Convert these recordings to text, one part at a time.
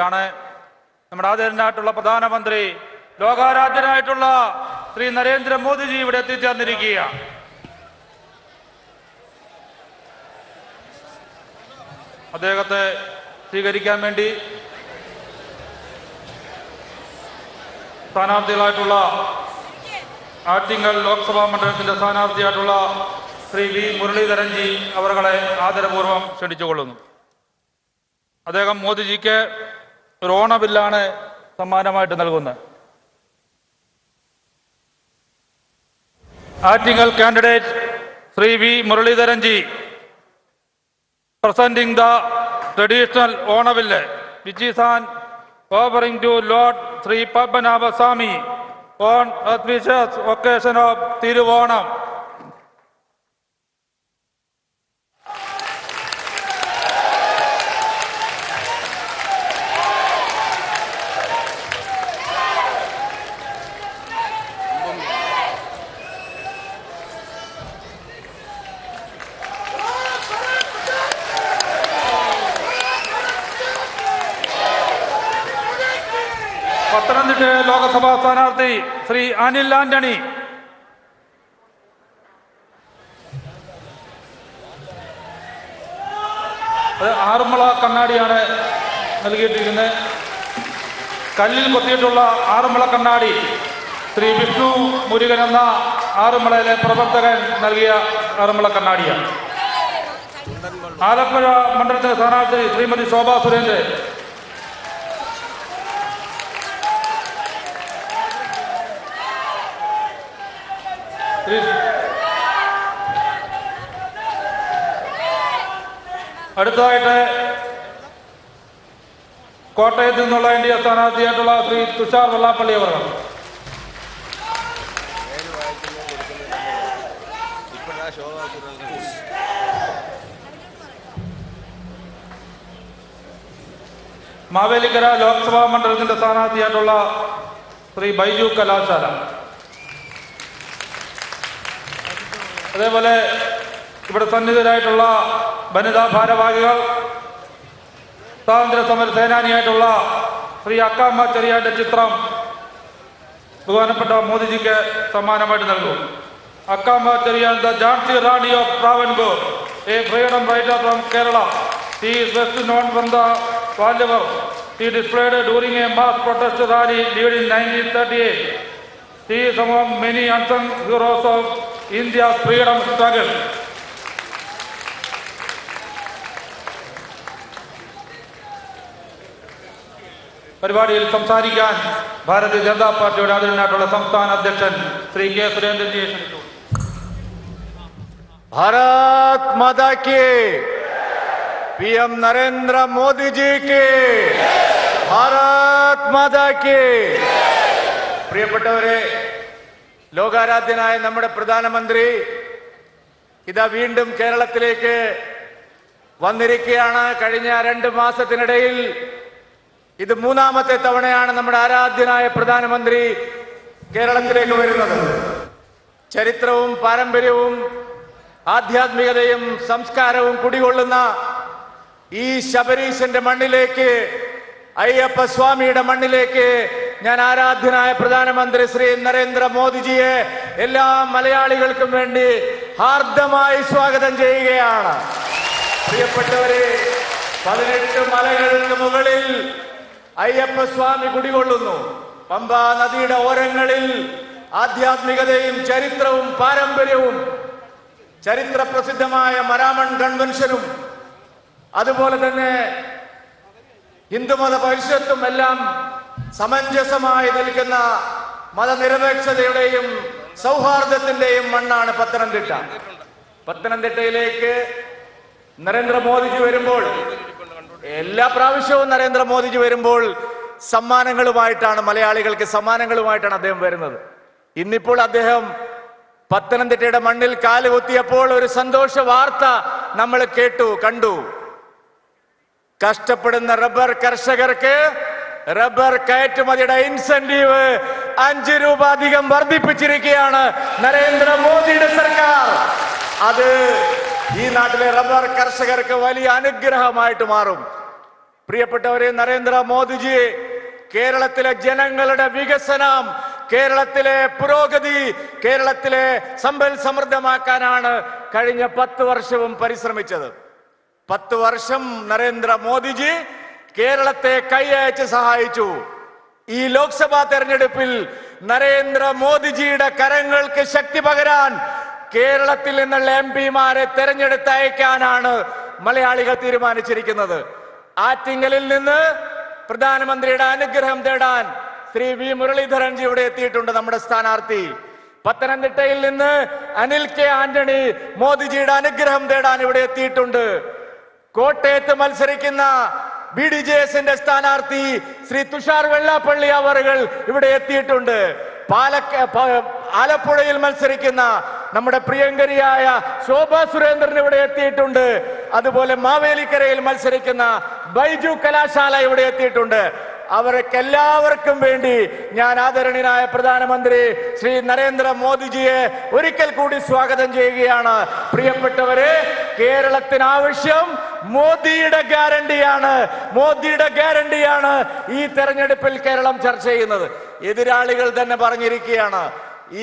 നൽകുകയാണ്. നമ്മുടെ ആദരണീയനായിട്ടുള്ള പ്രധാനമന്ത്രി ലോകാരാധ്യനായിട്ടുള്ള ശ്രീ നരേന്ദ്രമോദിജി ഇവിടെ എത്തിച്ചേർന്നിരിക്കുകയാണ്. അദ്ദേഹത്തെ സ്വീകരിക്കാൻ വേണ്ടി സ്ഥാനാർത്ഥികളായിട്ടുള്ള ആറ്റിങ്ങൽ ലോക്സഭാ മണ്ഡലത്തിന്റെ സ്ഥാനാർത്ഥിയായിട്ടുള്ള ശ്രീ വി മുരളീധരൻജി അവരെ ആദരപൂർവ്വം ക്ഷണിച്ചുകൊള്ളുന്നു. അദ്ദേഹം മോദിജിക്ക് ഒരു ഓണബില്ലാണ് സമ്മാനമായിട്ട് നൽകുന്നത്. Attingal candidate Shri V Muraleedharanji presenting the traditional Onabill, which is an offering to Lord Sri Padmanabha Swami on auspicious occasion of Thiruvonam. Pathanamthitta Lok Sabha സ്ഥാനാർത്ഥി ശ്രീ അനിൽ ആന്റണി. അത് ആറന്മുള കണ്ണാടിയാണ് നൽകിയിട്ടിരിക്കുന്നത്. കല്ലിൽ കൊത്തിയിട്ടുള്ള ആറന്മുള കണ്ണാടി ശ്രീ വിഷ്ണു മുരുകൻ എന്ന ആറന്മുളയിലെ പ്രവർത്തകൻ നൽകിയ ആറന്മുള കണ്ണാടിയാണ്. ആലപ്പുഴ മണ്ഡലത്തിലെ സ്ഥാനാർത്ഥി ശ്രീമതി ശോഭാ സുരേന്ദ്രൻ. അടുത്തതായിട്ട് കോട്ടയത്ത് നിന്നുള്ള എൻഡിഎ സ്ഥാനാർത്ഥിയായിട്ടുള്ള ശ്രീ തുഷാർ വെള്ളാപ്പള്ളി അവർ. മാവേലിക്കര ലോക്സഭാ മണ്ഡലത്തിന്റെ സ്ഥാനാർത്ഥിയായിട്ടുള്ള ശ്രീ ബൈജു കലാശാല. അതേപോലെ ഇവിടെ സന്നിഹിതരായിട്ടുള്ള വനിതാ ഭാരവാഹികൾ, സ്വാതന്ത്ര്യ സമര സേനാനിയായിട്ടുള്ള ശ്രീ അക്കാമ്മ ചെറിയാന്റെ ചിത്രം ബഹുമാനപ്പെട്ട മോദിജിക്ക് സമ്മാനമായിട്ട് നൽകും. Akkamma Cheriyan, the Jhansi Rani of Travancore, a freedom writer from Kerala. She is best known from the Vallivar she displayed during a mass protest rally led in 1938. She is among many unsung heroes of India's freedom struggle. പരിപാടിയിൽ സംസാരിക്കാൻ ഭാരതീയ ജനതാ പാർട്ടിയുടെ ആദരണീയനായിട്ടുള്ള സംസ്ഥാന അധ്യക്ഷൻ Shri K Surendranji. Bharat माता की, PM Narendra Modi ji की, भारत माता की. പ്രിയപ്പെട്ടവരെ, ലോകാരാധ്യനായ നമ്മുടെ പ്രധാനമന്ത്രി ഇതാ വീണ്ടും കേരളത്തിലേക്ക് വന്നിരിക്കുകയാണ്. കഴിഞ്ഞ 2 മാസത്തിനിടയിൽ ഇത് 3ാമത്തെ തവണയാണ് നമ്മുടെ ആരാധ്യനായ പ്രധാനമന്ത്രി കേരളത്തിലേക്ക് വരുന്നത്. ചരിത്രവും പാരമ്പര്യവും ആധ്യാത്മികതയും സംസ്കാരവും കുടികൊള്ളുന്ന ഈ ശബരീശന്റെ മണ്ണിലേക്ക്, അയ്യപ്പ സ്വാമിയുടെ മണ്ണിലേക്ക് ഞാൻ ആരാധ്യനായ പ്രധാനമന്ത്രി ശ്രീ നരേന്ദ്ര മോദിജിയെ എല്ലാ മലയാളികൾക്കും വേണ്ടി ഹാർദമായി സ്വാഗതം ചെയ്യുകയാണ്. പ്രിയപ്പെട്ടവരെ, 18 മലകൾക്ക് മുകളിൽ അയ്യപ്പ സ്വാമി കുടികൊള്ളുന്നു. പമ്പാ നദിയുടെ ഓരങ്ങളിൽ ആധ്യാത്മികതയും ചരിത്രവും പാരമ്പര്യവും, ചരിത്ര പ്രസിദ്ധമായ മരാമൺ കൺവെൻഷനും അതുപോലെ തന്നെ ഹിന്ദുമത പരിഷത്തും എല്ലാം സമഞ്ജസമായി നിൽക്കുന്ന മതനിരപേക്ഷതയുടെയും സൗഹാർദ്ദത്തിന്റെയും മണ്ണാണ് പത്തനംതിട്ട. പത്തനംതിട്ടയിലേക്ക് നരേന്ദ്രമോദിജി വരുമ്പോൾ, എല്ലാ പ്രാവശ്യവും നരേന്ദ്രമോദിജി വരുമ്പോൾ സമ്മാനങ്ങളുമായിട്ടാണ്, മലയാളികൾക്ക് സമ്മാനങ്ങളുമായിട്ടാണ് അദ്ദേഹം വരുന്നത്. ഇന്നിപ്പോൾ അദ്ദേഹം പത്തനംതിട്ടയുടെ മണ്ണിൽ കാലുകുത്തിയപ്പോൾ ഒരു സന്തോഷ വാർത്ത നമ്മൾ കണ്ടു. കഷ്ടപ്പെടുന്ന റബ്ബർ കർഷകർക്ക് റബ്ബർ കയറ്റുമതിയുടെ ഇൻസെന്റീവ് 5 രൂപ അധികം വർദ്ധിപ്പിച്ചിരിക്കുകയാണ് നരേന്ദ്രമോദിയുടെ സർക്കാർ. അത് ഈ നാട്ടിലെ റബ്ബർ കർഷകർക്ക് വലിയ അനുഗ്രഹമായിട്ട് മാറും. പ്രിയപ്പെട്ടവരെ, നരേന്ദ്രമോദിജി കേരളത്തിലെ ജനങ്ങളുടെ വികസനം, കേരളത്തിലെ പുരോഗതി, കേരളത്തിലെ സമ്പൽ സമൃദ്ധമാക്കാനാണ് കഴിഞ്ഞ 10 വർഷവും പരിശ്രമിച്ചത്. 10 വർഷം നരേന്ദ്രമോദിജി കേരളത്തെ കൈയയച്ച് സഹായിച്ചു. ഈ ലോക്സഭാ തെരഞ്ഞെടുപ്പിൽ നരേന്ദ്രമോദിജിയുടെ കരങ്ങൾക്ക് ശക്തി പകരാൻ കേരളത്തിൽ നിന്നുള്ള MP-മാരെ തെരഞ്ഞെടുത്തയക്കാനാണ് മലയാളികൾ തീരുമാനിച്ചിരിക്കുന്നത്. ആറ്റിങ്ങലിൽ നിന്ന് പ്രധാനമന്ത്രിയുടെ അനുഗ്രഹം തേടാൻ ശ്രീ വി മുരളീധരൻജി ഇവിടെ എത്തിയിട്ടുണ്ട്, നമ്മുടെ സ്ഥാനാർത്ഥി. പത്തനംതിട്ടയിൽ നിന്ന് അനിൽ കെ ആന്റണി മോദിജിയുടെ അനുഗ്രഹം തേടാൻ ഇവിടെ എത്തിയിട്ടുണ്ട്. കോട്ടയത്ത് മത്സരിക്കുന്ന BDJS-ന്റെ സ്ഥാനാർത്ഥി ശ്രീ തുഷാർ വെള്ളാപ്പള്ളി അവറുകൾ ഇവിടെ എത്തിയിട്ടുണ്ട്. ആലപ്പുഴയിൽ മത്സരിക്കുന്ന നമ്മുടെ പ്രിയങ്കരിയായ ശോഭ സുരേന്ദ്രൻ ഇവിടെ എത്തിയിട്ടുണ്ട്. അതുപോലെ മാവേലിക്കരയിൽ മത്സരിക്കുന്ന ബൈജു കലാശാല ഇവിടെ എത്തിയിട്ടുണ്ട്. അവർക്കെല്ലാവർക്കും വേണ്ടി ഞാൻ ആദരണീയനായ പ്രധാനമന്ത്രി ശ്രീ നരേന്ദ്രമോദിജിയെ ഒരിക്കൽ കൂടി സ്വാഗതം ചെയ്യുകയാണ്. പ്രിയപ്പെട്ടവരെ, കേരളത്തിന് ആവശ്യം മോദിയുടെ ഗ്യാരണ്ടിയാണ്. മോദിയുടെ ഗ്യാരണ്ടിയാണ് ഈ തെരഞ്ഞെടുപ്പിൽ കേരളം ചർച്ച ചെയ്യുന്നത്. എതിരാളികൾ തന്നെ പറഞ്ഞിരിക്കുകയാണ്,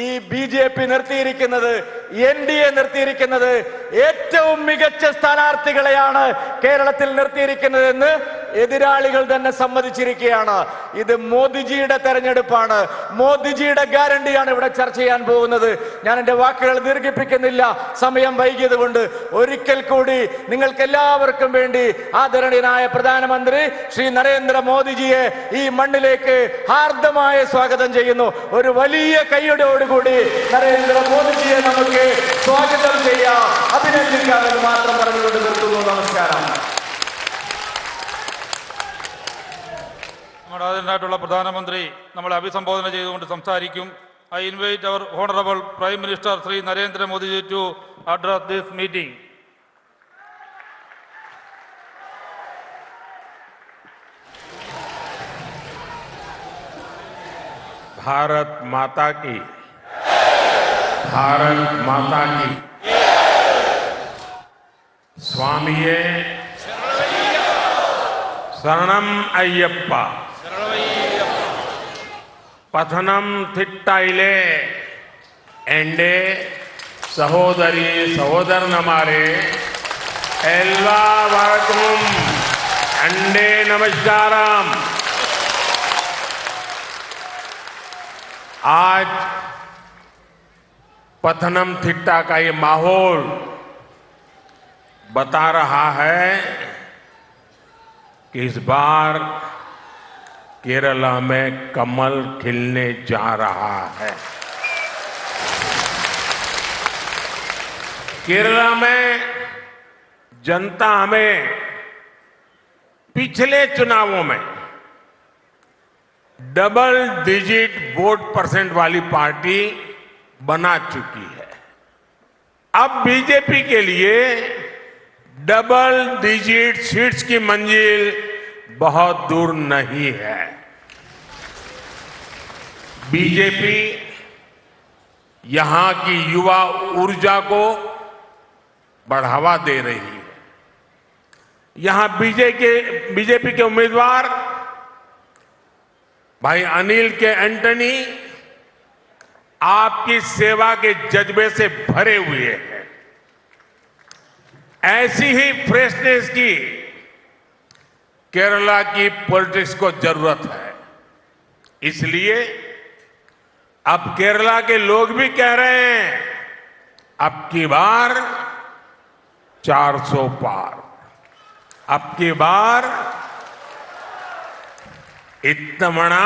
ഈ BJP നിർത്തിയിരിക്കുന്നത്, NDA നിർത്തിയിരിക്കുന്നത് ഏറ്റവും മികച്ച സ്ഥാനാർത്ഥികളെയാണ് കേരളത്തിൽ നിർത്തിയിരിക്കുന്നതെന്ന് എതിരാളികൾ തന്നെ സമ്മതിച്ചിരിക്കുകയാണ്. ഇത് മോദിജിയുടെ തെരഞ്ഞെടുപ്പാണ്, മോദിജിയുടെ ഗ്യാരണ്ടിയാണ് ഇവിടെ ചർച്ച ചെയ്യാൻ പോകുന്നത്. ഞാൻ എൻ്റെ വാക്കുകൾ ദീർഘിപ്പിക്കുന്നില്ല, സമയം വൈകിയത് കൊണ്ട്. ഒരിക്കൽ കൂടി നിങ്ങൾക്ക് എല്ലാവർക്കും വേണ്ടി ആദരണീയനായ പ്രധാനമന്ത്രി ശ്രീ നരേന്ദ്രമോദിജിയെ ഈ മണ്ണിലേക്ക് ഹാർദമായ സ്വാഗതം ചെയ്യുന്നു. ഒരു വലിയ കൈയോടുകൂടി നരേന്ദ്രമോദിജിയെ നമുക്ക് സ്വാഗതം ചെയ്യാം, അഭിനന്ദിക്കാമെന്ന് മാത്രം പറഞ്ഞുകൊണ്ട് നിർത്തുന്നു. നമസ്കാരം. നമ്മുടെ ആദരണീയനായിട്ടുള്ള പ്രധാനമന്ത്രി നമ്മളെ അഭിസംബോധന ചെയ്തുകൊണ്ട് സംസാരിക്കും. I invite our Honorable Prime Minister Sri Narendra Modi ji to address this meeting. Bharat माता की, भारत माता की। स्वामिये शरणम अय्यप्पा, पथनम थिट्टाइले एंडे सहोदरी सहोदर नमारे एल्वा वारकुम अंडे नमस्कारम। आज पथनम थिट्टा का ये माहौल बता रहा है कि इस बार केरला में कमल खिलने जा रहा है। केरला में जनता हमें पिछले चुनावों में डबल डिजिट वोट परसेंट वाली पार्टी बना चुकी है। अब बीजेपी के लिए डबल डिजिट सीट्स की मंजिल बहुत दूर नहीं है। बीजेपी यहां की युवा ऊर्जा को बढ़ावा दे रही है। यहां बीजेपी के उम्मीदवार भाई अनिल के एंटनी आपकी सेवा के जज्बे से भरे हुए हैं। ऐसी ही फ्रेशनेस की केरला की पॉलिटिक्स को जरूरत है। इसलिए अब केरला के लोग भी कह रहे हैं अब की बार 400 पार, अब की बार इत्तमणा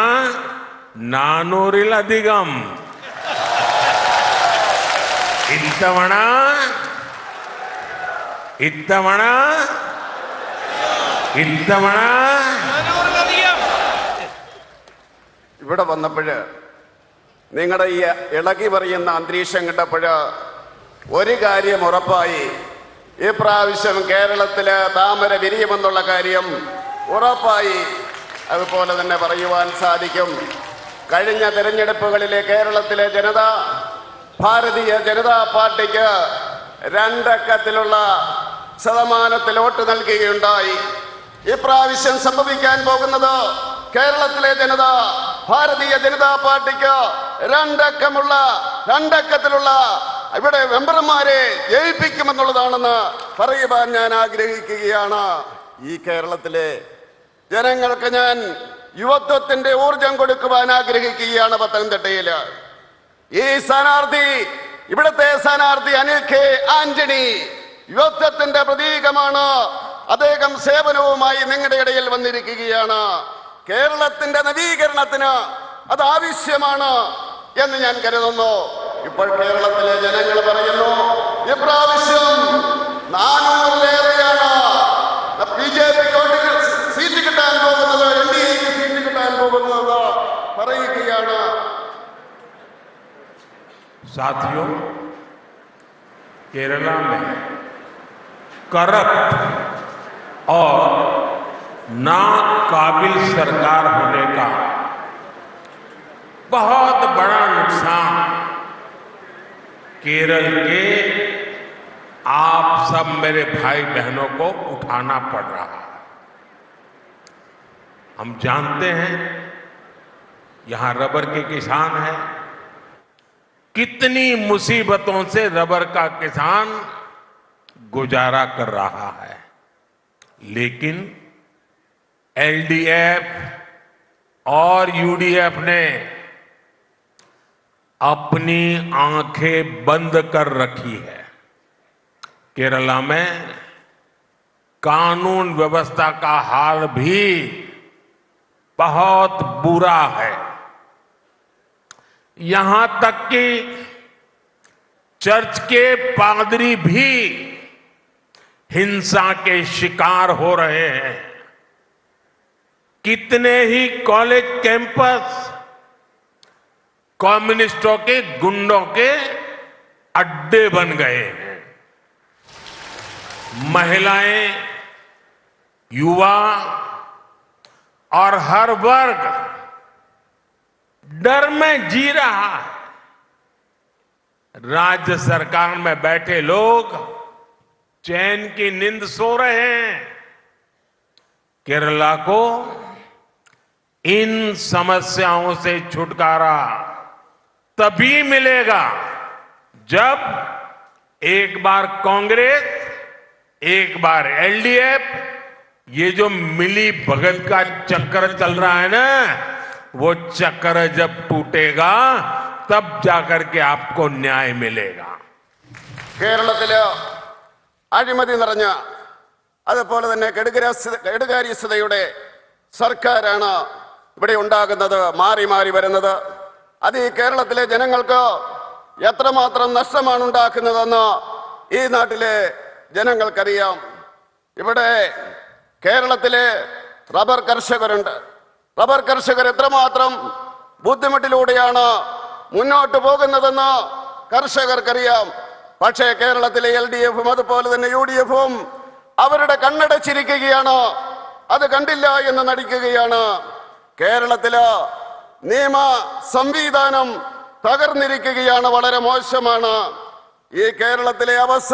नानूरिल अधिगम, इत्तमणा इत्तमणा इत्तमणा। ഇവിടെ വന്നപ്പോൾ നിങ്ങളുടെ ഈ ഇളകി പറയുന്ന അന്തരീക്ഷം കണ്ടപ്പോൾ ഒരു കാര്യം ഉറപ്പായി, ഈ പ്രാവശ്യം കേരളത്തിലെ താമര വിരിയുമെന്നുള്ള കാര്യം ഉറപ്പായി. അതുപോലെ തന്നെ പറയുവാൻ സാധിക്കും, കഴിഞ്ഞ തെരഞ്ഞെടുപ്പുകളിലെ കേരളത്തിലെ ജനത ഭാരതീയ ജനതാ പാർട്ടിക്ക് 2 അക്കത്തിലുള്ള ശതമാനത്തിൽ വോട്ട് നൽകുകയുണ്ടായി. ഇപ്രാവശ്യം സംഭവിക്കാൻ പോകുന്നത് കേരളത്തിലെ ജനത ഭാരതീയ ജനതാ പാർട്ടിക്ക് രണ്ടക്കത്തിലുള്ള ഇവിടെ മെമ്പർമാരെ ജയിപ്പിക്കുമെന്നുള്ളതാണെന്ന് പറയുവാൻ ഞാൻ ആഗ്രഹിക്കുകയാണ്. ഈ കേരളത്തിലെ ജനങ്ങൾക്ക് ഞാൻ യുവത്വത്തിന്റെ ഊർജം കൊടുക്കുവാൻ ആഗ്രഹിക്കുകയാണ്. പത്തനംതിട്ടയില് ഈ സ്ഥാനാർത്ഥി, ഇവിടുത്തെ സ്ഥാനാർത്ഥി അനിൽ കെ ആന്റണി യുവത്വത്തിന്റെ പ്രതീകമാണ്. അദ്ദേഹം സേവനവുമായി നിങ്ങളുടെ ഇടയിൽ വന്നിരിക്കുകയാണ്. കേരളത്തിന്റെ നവീകരണത്തിന് അത് ആവശ്യമാണ് എന്ന് ഞാൻ കരുതുന്നു. ഇപ്പോൾ കേരളത്തിലെ ജനങ്ങൾ പറയുന്നു, ഇപ്രാവശ്യം 400-ലേറെയാണ് ബിജെപിക്ക് സീറ്റ് കിട്ടാൻ പോകുന്നത്, എൻഡിഎക്ക് സീറ്റ് കിട്ടാൻ പോകുന്നത് പറയുകയാണ്. साथियों, केरला में करप्ट और नाकाबिल सरकार होने का बहुत बड़ा नुकसान केरल के आप सब मेरे भाई बहनों को उठाना पड़ रहा है। हम जानते हैं यहां रबर के किसान हैं, कितनी मुसीबतों से रबर का किसान गुजारा कर रहा है, लेकिन एलडीएफ और यूडीएफ ने अपनी आंखें बंद कर रखी है। केरला में कानून व्यवस्था का हाल भी बहुत बुरा है। यहां तक कि चर्च के पादरी भी हिंसा के शिकार हो रहे हैं। कितने ही कॉलेज कैंपस कम्युनिस्टों के गुंडों के अड्डे बन गए हैं। महिलाएं, युवा और हर वर्ग डर में जी रहा है। राज्य सरकार में बैठे लोग चैन की नींद सो रहे हैं। केरला को इन समस्याओं से छुटकारा तभी मिलेगा जब एक बार कांग्रेस, एक बार एलडीएफ, ये जो मिली भगत का चक्कर चल रहा है ना, वो चक्कर जब टूटेगा तब जाकर के आपको न्याय मिलेगा। കേരളത്തില് അഴിമതി നിറഞ്ഞ, അതുപോലെ തന്നെ കെടുകാര്യസ്ഥതയുടെ സർക്കാരാണ് ഇവിടെ ഉണ്ടാകുന്നത്, മാറി മാറി വരുന്നത്. അത് ഈ കേരളത്തിലെ ജനങ്ങൾക്ക് എത്രമാത്രം നഷ്ടമാണ് ഉണ്ടാക്കുന്നതെന്ന് ഈ നാട്ടിലെ ജനങ്ങൾക്കറിയാം. ഇവിടെ കേരളത്തിലെ റബ്ബർ കർഷകരുണ്ട്. റബ്ബർ കർഷകർ എത്രമാത്രം ബുദ്ധിമുട്ടിലൂടെയാണ് മുന്നോട്ട് പോകുന്നതെന്ന് കർഷകർക്കറിയാം. പക്ഷേ കേരളത്തിലെ എൽഡിഎഫും അതുപോലെ തന്നെ യുഡിഎഫും അവരുടെ കണ്ണടച്ചിരിക്കുകയാണ്, അത് കണ്ടില്ല എന്ന് നടിക്കുകയാണ്. കേരളത്തില് നിയമ സംവിധാനം തകർന്നിരിക്കുകയാണ്, വളരെ മോശമാണ്. ഈ കേരളത്തിലെ അവസ്ഥ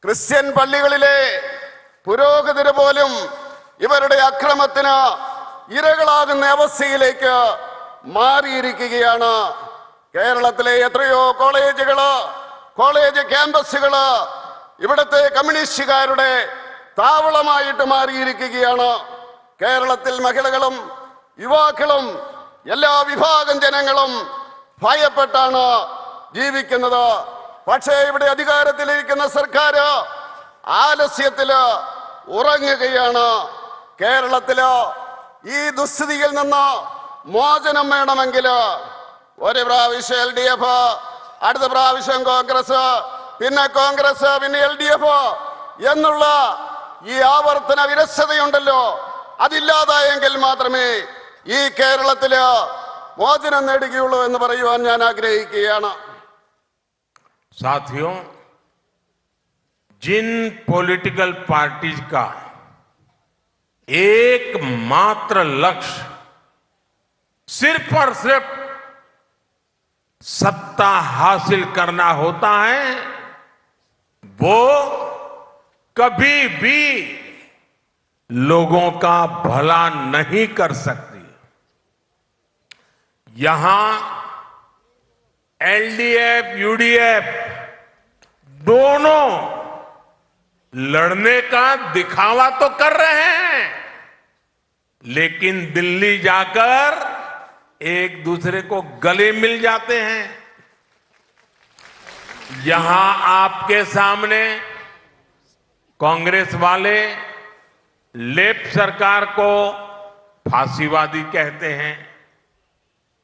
ക്രിസ്ത്യൻ പള്ളികളിലെ പുരോഹിതര് പോലും ഇവരുടെ അക്രമത്തിന് ഇരകളാകുന്ന അവസ്ഥയിലേക്ക് മാറിയിരിക്കുകയാണ്. കേരളത്തിലെ എത്രയോ കോളേജ് ക്യാമ്പസുകള് ഇവിടുത്തെ കമ്മ്യൂണിസ്റ്റുകാരുടെ താവളമായിട്ട് മാറിയിരിക്കുകയാണ്. കേരളത്തിൽ മഹിളകളും യുവാക്കളും എല്ലാ വിഭാഗം ജനങ്ങളും ഭയപ്പെട്ടാണ് ജീവിക്കുന്നത്. പക്ഷേ ഇവിടെ അധികാരത്തിലിരിക്കുന്ന സർക്കാർ ആലസ്യത്തില് ഉറങ്ങുകയാണ്. കേരളത്തില് ഈ ദുസ്ഥിതിയിൽ നിന്ന് മോചനം വേണമെങ്കിൽ ഒരു പ്രാവശ്യം എൽഡിഎഫ്, അടുത്ത പ്രാവശ്യം കോൺഗ്രസ്, പിന്നെ കോൺഗ്രസ്, പിന്നെ എൽഡിഎഫ് എന്നുള്ള ഈ ആവർത്തന വിരസതയുണ്ടല്ലോ, അതില്ലാതായെങ്കിൽ മാത്രമേ ഈ കേരളത്തില് മോചനം നേടുകയുള്ളൂ എന്ന് പറയുവാൻ ഞാൻ ആഗ്രഹിക്കുകയാണ്. साथियों, जिन पॉलिटिकल पार्टीज का एकमात्र लक्ष्य सिर्फ और सिर्फ सत्ता हासिल करना होता है, वो कभी भी लोगों का भला नहीं कर सकती। यहां एलडीएफ, यूडीएफ दोनों लड़ने का दिखावा तो कर रहे हैं, लेकिन दिल्ली जाकर एक दूसरे को गले मिल जाते हैं। यहां आपके सामने कांग्रेस वाले लेफ्ट सरकार को फांसीवादी कहते हैं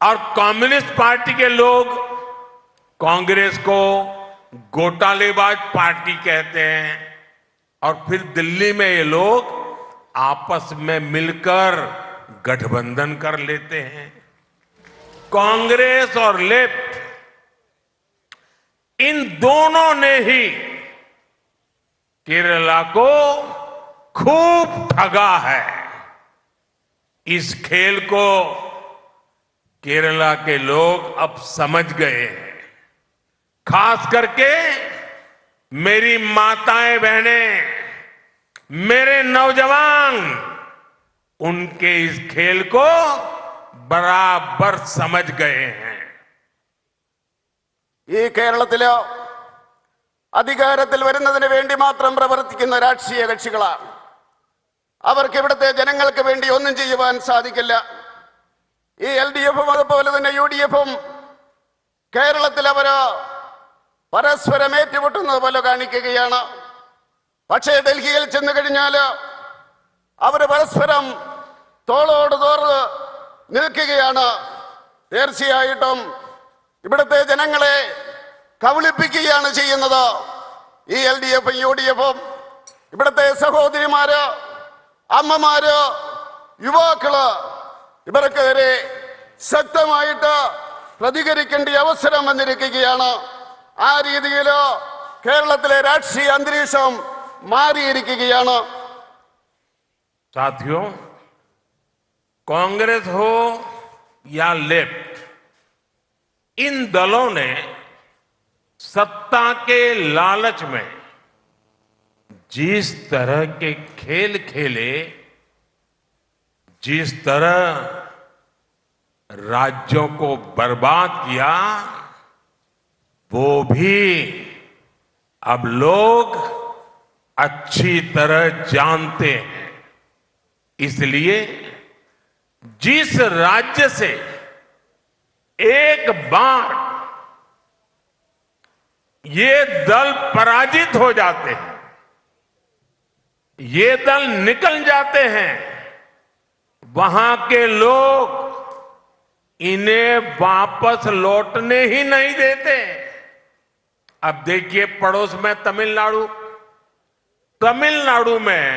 और कम्युनिस्ट पार्टी के लोग कांग्रेस को घोटालेबाज पार्टी कहते हैं, और फिर दिल्ली में ये लोग आपस में मिलकर गठबंधन कर लेते हैं। कांग्रेस और लेफ्ट इन दोनों ने ही केरला को खूब ठगा है। इस खेल को केरला के लोग अब समझ गए हैं। खास करके मेरी माताएं बहनें, मेरे नौजवान उनके इस खेल को बराबर समझ गए हैं। ഈ കേരളത്തില് അധികാരത്തിൽ വരുന്നതിന് വേണ്ടി മാത്രം പ്രവർത്തിക്കുന്ന രാഷ്ട്രീയ കക്ഷികളാണ്. അവർക്ക് ഇവിടുത്തെ ജനങ്ങൾക്ക് വേണ്ടി ഒന്നും ചെയ്യുവാൻ സാധിക്കില്ല. ഈ LDFും അതുപോലെ തന്നെ UDFും കേരളത്തിൽ അവര് പരസ്പരം ഏറ്റുമുട്ടുന്നത് പോലെ കാണിക്കുകയാണ്. പക്ഷേ ഡൽഹിയിൽ ചെന്ന് കഴിഞ്ഞാൽ അവർ പരസ്പരം തോളോട് തോറ് നിൽക്കുകയാണ്. തീർച്ചയായിട്ടും ഇവിടുത്തെ ജനങ്ങളെ കബളിപ്പിക്കുകയാണ് ചെയ്യുന്നത് ഈ LDFും UDFും. ഇവിടുത്തെ സഹോദരിമാര്, അമ്മമാര്, യുവാക്കള് ഇവർക്കെതിരെ ശക്തമായിട്ട് പ്രതികരിക്കേണ്ട അവസരം വന്നിരിക്കുകയാണ്. ആ രീതിയിൽ കേരളത്തിലെ രാഷ്ട്രീയ അന്തരീക്ഷം മാറിയിരിക്കുകയാണ്. साथियों, कांग्रेस हो या लेफ्ट, इन दलों ने सत्ता के लालच में जिस तरह के खेल खेले, जिस तरह राज्यों को बर्बाद किया, वो भी अब लोग अच्छी तरह जानते हैं। इसलिए जिस राज्य से एक बार ये दल पराजित हो जाते हैं, ये दल निकल जाते हैं, वहां के लोग इन्हें वापस लौटने ही नहीं देते। अब देखिए पड़ोस में तमिलनाडु में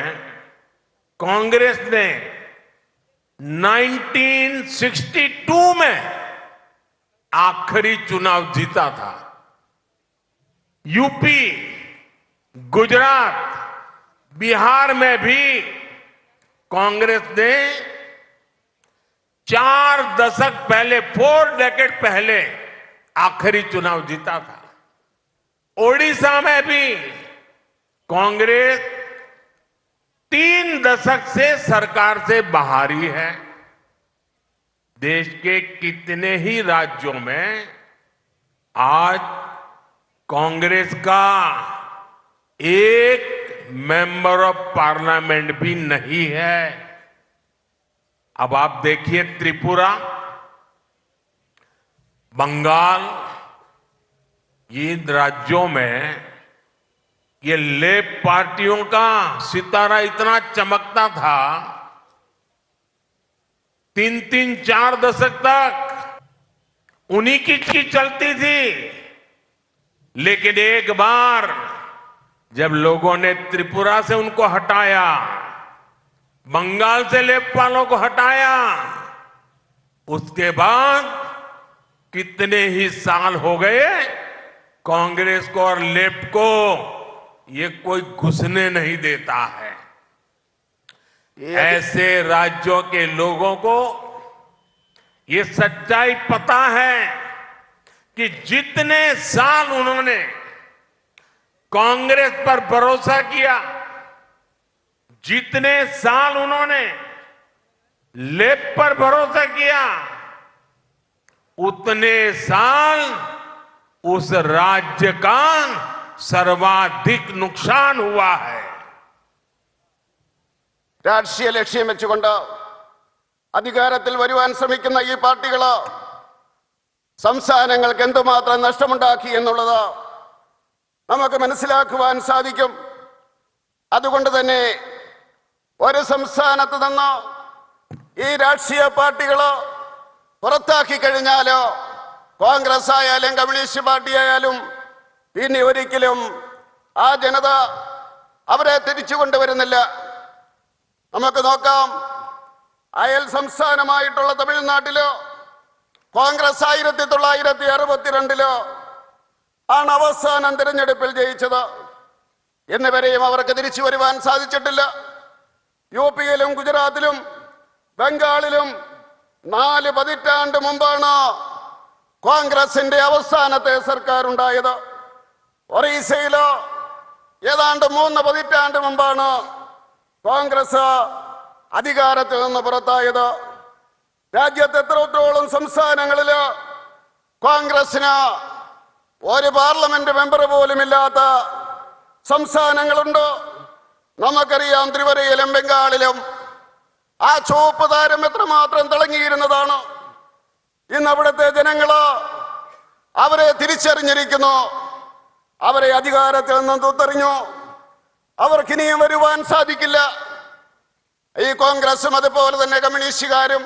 कांग्रेस ने 1962 में आखिरी चुनाव जीता था। यूपी, गुजरात, बिहार में भी कांग्रेस ने 4 दशक पहले, 4 डेकेड पहले आखिरी चुनाव जीता था। ओडिशा में भी कांग्रेस 3 दशक से सरकार से बाहर ही है। देश के कितने ही राज्यों में आज कांग्रेस का एक मेंबर ऑफ पार्लियामेंट भी नहीं है। अब आप देखिए त्रिपुरा, बंगाल, इन राज्यों में ये लेफ्ट पार्टियों का सितारा इतना चमकता था, 3-3, 4 दशक तक उन्हीं की चलती थी। लेकिन एक बार जब लोगों ने त्रिपुरा से उनको हटाया, बंगाल से लेफ्ट वालों को हटाया, उसके बाद कितने ही साल हो गए कांग्रेस को और लेफ्ट को ये कोई घुसने नहीं देता है। ऐसे राज्यों के लोगों को ये सच्चाई पता है कि जितने साल उन्होंने कांग्रेस पर भरोसा किया, जितने साल उन्होंने लेप पर भरोसा किया, उतने साल उस राज्य का सर्वाधिक नुकसान हुआ है। രാഷ്ട്രീയ ലക്ഷ്യം വെച്ചുകൊണ്ട് അധികാരത്തിൽ വരുവാൻ ശ്രമിക്കുന്ന ഈ പാർട്ടികൾ സംസ്ഥാനങ്ങൾക്ക് എന്തുമാത്രം നഷ്ടമുണ്ടാക്കി എന്നുള്ളത് നമുക്ക് മനസ്സിലാക്കുവാൻ സാധിക്കും. അതുകൊണ്ട് തന്നെ ഒരു സംസ്ഥാനത്ത് നിന്ന് ഈ രാഷ്ട്രീയ പാർട്ടികൾ പുറത്താക്കി കഴിഞ്ഞാലോ കോൺഗ്രസ് ആയാലും കമ്മ്യൂണിസ്റ്റ് പാർട്ടി ആയാലും പിന്നെ ഒരിക്കലും ആ ജനത അവരെ തിരിച്ചു കൊണ്ടുവരുന്നില്ല. നമുക്ക് നോക്കാം, അയൽ സംസ്ഥാനമായിട്ടുള്ള തമിഴ്നാട്ടിലോ കോൺഗ്രസ് 1962 ആണ് അവസാനം തിരഞ്ഞെടുപ്പിൽ ജയിച്ചത്. എന്നിവരെയും അവർക്ക് തിരിച്ചു വരുവാൻ സാധിച്ചിട്ടില്ല. യുപിയിലും ഗുജറാത്തിലും ബംഗാളിലും 4 പതിറ്റാണ്ട് മുമ്പാണ് കോൺഗ്രസിന്റെ അവസാനത്തെ സർക്കാർ ഉണ്ടായത്. ഒറീസയിലോ ഏതാണ്ട് 3 പതിറ്റാണ്ട് മുമ്പാണ് കോൺഗ്രസ് അധികാരത്തിൽ നിന്ന് പുറത്തായത്. രാജ്യത്ത് എത്രത്തോളം സംസ്ഥാനങ്ങളിൽ കോൺഗ്രസിന് ഒരു പാർലമെന്റ് മെമ്പർ പോലും ഇല്ലാത്ത സംസ്ഥാനങ്ങളുണ്ട്. നമുക്കറിയാം, ത്രിപുരയിലും ബംഗാളിലും ആ ചുവപ്പ് താരം എത്രമാത്രം തിളങ്ങിയിരുന്നതാണ്. ഇന്ന് അവിടുത്തെ ജനങ്ങള് അവരെ തിരിച്ചറിഞ്ഞിരിക്കുന്നു. അവരെ അധികാരത്തിൽ നിന്നും തുത്തെറിഞ്ഞു. അവർക്കിനിയും വരുവാൻ സാധിക്കില്ല. ഈ കോൺഗ്രസും അതുപോലെ തന്നെ കമ്മ്യൂണിസ്റ്റുകാരും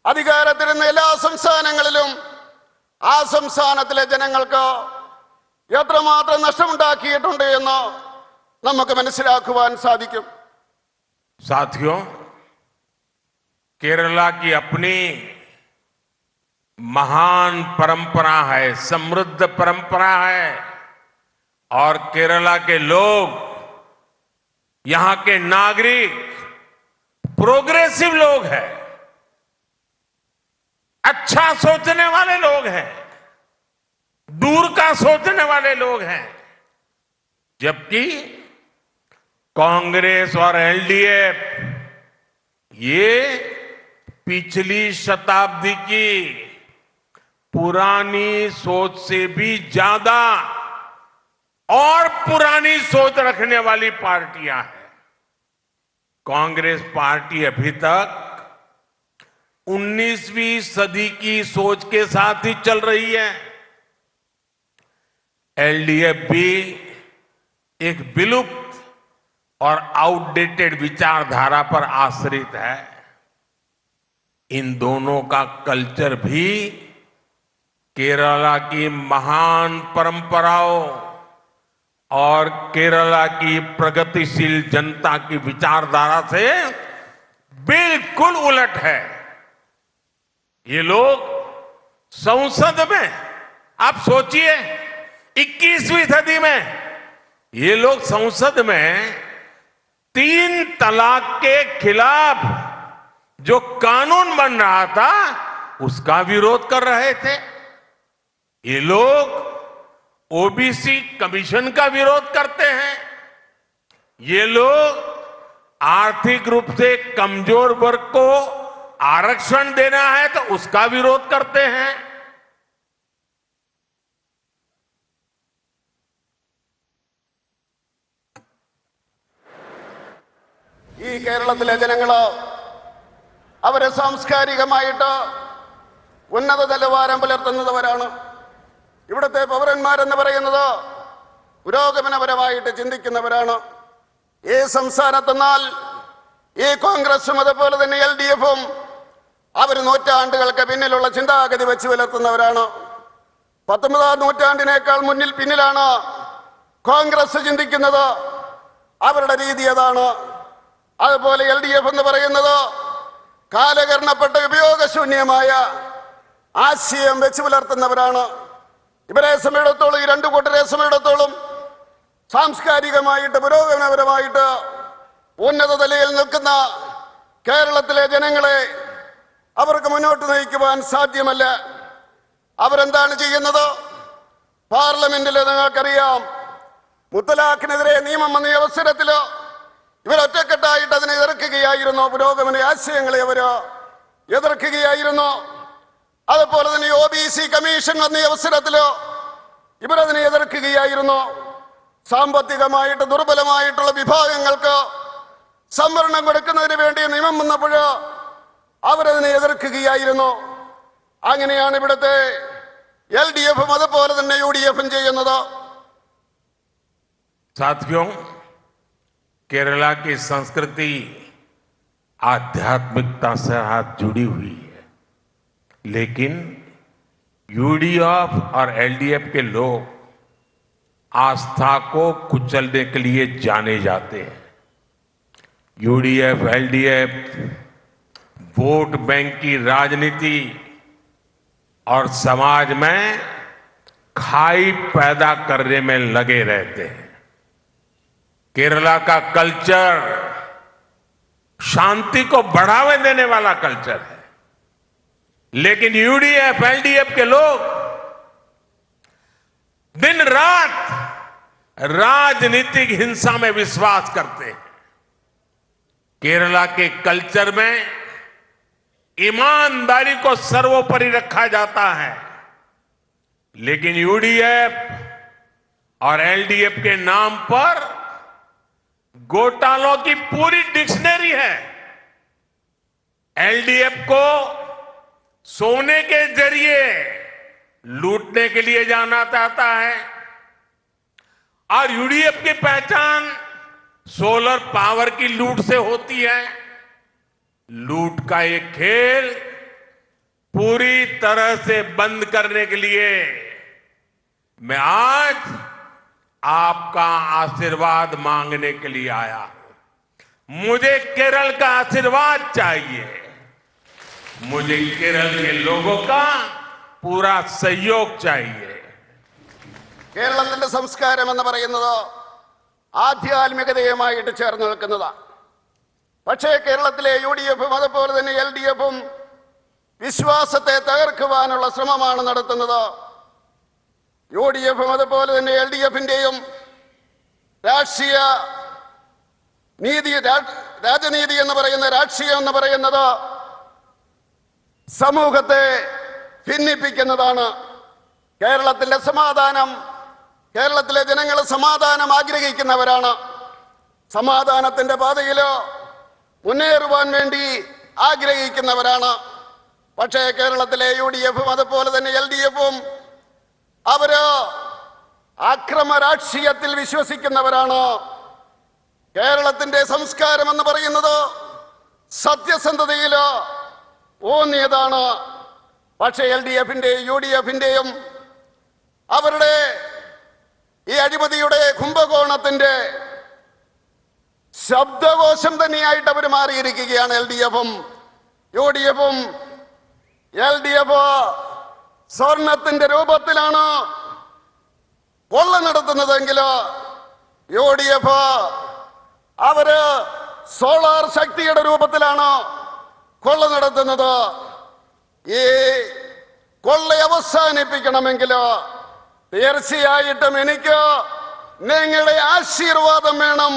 അധികാരത്തിരുന്ന എല്ലാ സംസ്ഥാനങ്ങളിലും ആ സംസ്ഥാനത്തിലെ ജനങ്ങൾക്ക് എത്രമാത്രം നഷ്ടമുണ്ടാക്കിയിട്ടുണ്ട് എന്ന് നമുക്ക് മനസ്സിലാക്കുവാൻ സാധിക്കും. साथियों, केरला की अपनी महान परंपरा है, समृद्ध परंपरा है, और केरला के लोग, यहां के नागरिक प्रोग्रेसिव लोग हैं, अच्छा सोचने वाले लोग हैं, दूर का सोचने वाले लोग हैं। जबकि कांग्रेस और एलडीएफ ये पिछली शताब्दी की पुरानी सोच से भी ज्यादा और पुरानी सोच रखने वाली पार्टियां हैं। कांग्रेस पार्टी अभी तक 19वीं सदी की सोच के साथ ही चल रही है। एलडीएफ भी एक विलुप्त और आउटडेटेड विचारधारा पर आश्रित है। इन दोनों का कल्चर भी केरला की महान परंपराओं और केरला की प्रगतिशील जनता की विचारधारा से बिल्कुल उलट है। ये लोग संसद में, आप सोचिए 21वीं सदी में ये लोग संसद में 3 तलाक के खिलाफ जो कानून बन रहा था उसका विरोध कर रहे थे। ये लोग ओबीसी कमीशन का विरोध करते हैं। ये लोग आर्थिक रूप से कमजोर वर्ग को आरक्षण देना है तो उसका विरोध करते हैं। ഈ കേരളത്തിലെ ജനങ്ങള് അവരെ സാംസ്കാരികമായിട്ട് ഉന്നത നിലവാരം പുലർത്തുന്നവരാണ്. ഇവിടുത്തെ പൗരന്മാരെന്ന് പറയുന്നത് പുരോഗമനപരമായിട്ട് ചിന്തിക്കുന്നവരാണ്. ഈ സംസ്ഥാനത്തെന്നാൽ ഈ കോൺഗ്രസും അതുപോലെ തന്നെ എൽഡിഎഫും അവർ നൂറ്റാണ്ടുകൾക്ക് പിന്നിലുള്ള ചിന്താഗതി വെച്ച് പുലർത്തുന്നവരാണ്. 19ാം നൂറ്റാണ്ടിനേക്കാൾ പിന്നിലാണ് കോൺഗ്രസ് ചിന്തിക്കുന്നത്. അവരുടെ രീതി അതാണ്. അതുപോലെ എൽഡിഎഫ് എന്ന് പറയുന്നത് കാലകരണപ്പെട്ട ഉപയോഗശൂന്യമായ ആശയം വെച്ച് പുലർത്തുന്നവരാണ്. ഇവരെ സമയത്തോളം, ഈ 2 കൂട്ടരെ സമയത്തോളം സാംസ്കാരികമായിട്ട് പുരോഗമനപരമായിട്ട് ഉന്നത നിലയിൽ നിൽക്കുന്ന കേരളത്തിലെ ജനങ്ങളെ അവർക്ക് മുന്നോട്ട് നയിക്കുവാൻ സാധ്യമല്ല. അവരെന്താണ് ചെയ്യുന്നത്? പാർലമെന്റിൽ നിങ്ങൾക്കറിയാം, മുത്തലാഖിനെതിരെ നിയമം വന്ന അവസരത്തിൽ ഇവരൊറ്റക്കെട്ടായിട്ട് അതിനെ എതിർക്കുകയായിരുന്നു. പുരോഗമന ആശയങ്ങളെ അവര് എതിർക്കുകയായിരുന്നു. അതുപോലെ തന്നെ OBC കമ്മീഷൻ വന്ന അവസരത്തിലോ ഇവരതിനെ എതിർക്കുകയായിരുന്നു. സാമ്പത്തികമായിട്ട് ദുർബലമായിട്ടുള്ള വിഭാഗങ്ങൾക്ക് സംവരണം കൊടുക്കുന്നതിന് വേണ്ടി നിയമം വന്നപ്പോൾ അവരതിനെ എതിർക്കുകയായിരുന്നു. അങ്ങനെയാണ് ഇവിടുത്തെ LDFും അതുപോലെ തന്നെ UDFും ചെയ്യുന്നത്. साथियों, केरला की संस्कृति आध्यात्मिकता से हाथ जुड़ी हुई है, लेकिन UDF और LDF के लोग आस्था को कुचलने के लिए जाने जाते हैं. UDF, LDF वोट बैंक की राजनीति और समाज में खाई पैदा करने में लगे रहते हैं. केरला का कल्चर शांति को बढ़ावा देने वाला कल्चर है, लेकिन UDF, LDF के लोग दिन रात राजनीतिक हिंसा में विश्वास करते हैं. केरला के कल्चर में ईमानदारी को सर्वोपरि रखा जाता है, लेकिन UDF और LDF के नाम पर घोटालों की पूरी डिक्शनरी है. LDF को सोने के जरिए लूटने के लिए जाना चाहता है और UDF की पहचान सोलर पावर की लूट से होती है. लूट का ये खेल पूरी तरह से बंद करने के लिए मैं आज आपका आशीर्वाद मांगने के लिए आया हूं. मुझे केरल का आशीर्वाद चाहिए. मुझे केरल के लोगों का पूरा सहयोग चाहिए. കേരളത്തിന്റെ സംസ്കാരം എന്ന് പറയുന്നത് ആധ്യാത്മികതയുമായിട്ട് ചേർന്ന് നിൽക്കുന്നതാണ്. പക്ഷേ കേരളത്തിലെ UDFും അതുപോലെ തന്നെ LDFും വിശ്വാസത്തെ തകർക്കുവാനുള്ള ശ്രമമാണ് നടത്തുന്നത്. UDFും അതുപോലെ തന്നെ LDFിന്റെയും രാഷ്ട്രീയ നീതി, രാജനീതി എന്ന് പറയുന്ന രാഷ്ട്രീയം എന്ന് പറയുന്നത് സമൂഹത്തെ ഭിന്നിപ്പിക്കുന്നതാണ്. കേരളത്തിലെ ജനങ്ങൾ സമാധാനം ആഗ്രഹിക്കുന്നവരാണ്. സമാധാനത്തിന്റെ പാതയിലോ മുന്നേറുവാൻ വേണ്ടി ആഗ്രഹിക്കുന്നവരാണ്. പക്ഷേ കേരളത്തിലെ UDFും അതുപോലെ തന്നെ LDFും അവര് അക്രമ രാഷ്ട്രീയത്തിൽ വിശ്വസിക്കുന്നവരാണ്. കേരളത്തിന്റെ സംസ്കാരം എന്ന് പറയുന്നത് സത്യസന്ധതയില് ഊന്നിയതാണ്. പക്ഷേ LDFിന്റെയും UDFിന്റെയും അവരുടെ ഈ അഴിമതിയുടെ കുംഭകോണത്തിന്റെ ശബ്ദകോശം തന്നെയായിട്ട് അവർ മാറിയിരിക്കുകയാണ്. LDFും UDFും LDF സ്വർണത്തിന്റെ രൂപത്തിലാണ് കൊള്ള നടത്തുന്നതെങ്കിൽ UDF അവര് സോളാർ ശക്തിയുടെ രൂപത്തിലാണ് കൊള്ള നടത്തുന്നത്. ഈ കൊള്ള അവസാനിപ്പിക്കണമെങ്കിൽ തീർച്ചയായിട്ടും എനിക്ക് നിങ്ങളുടെ ആശീർവാദം വേണം.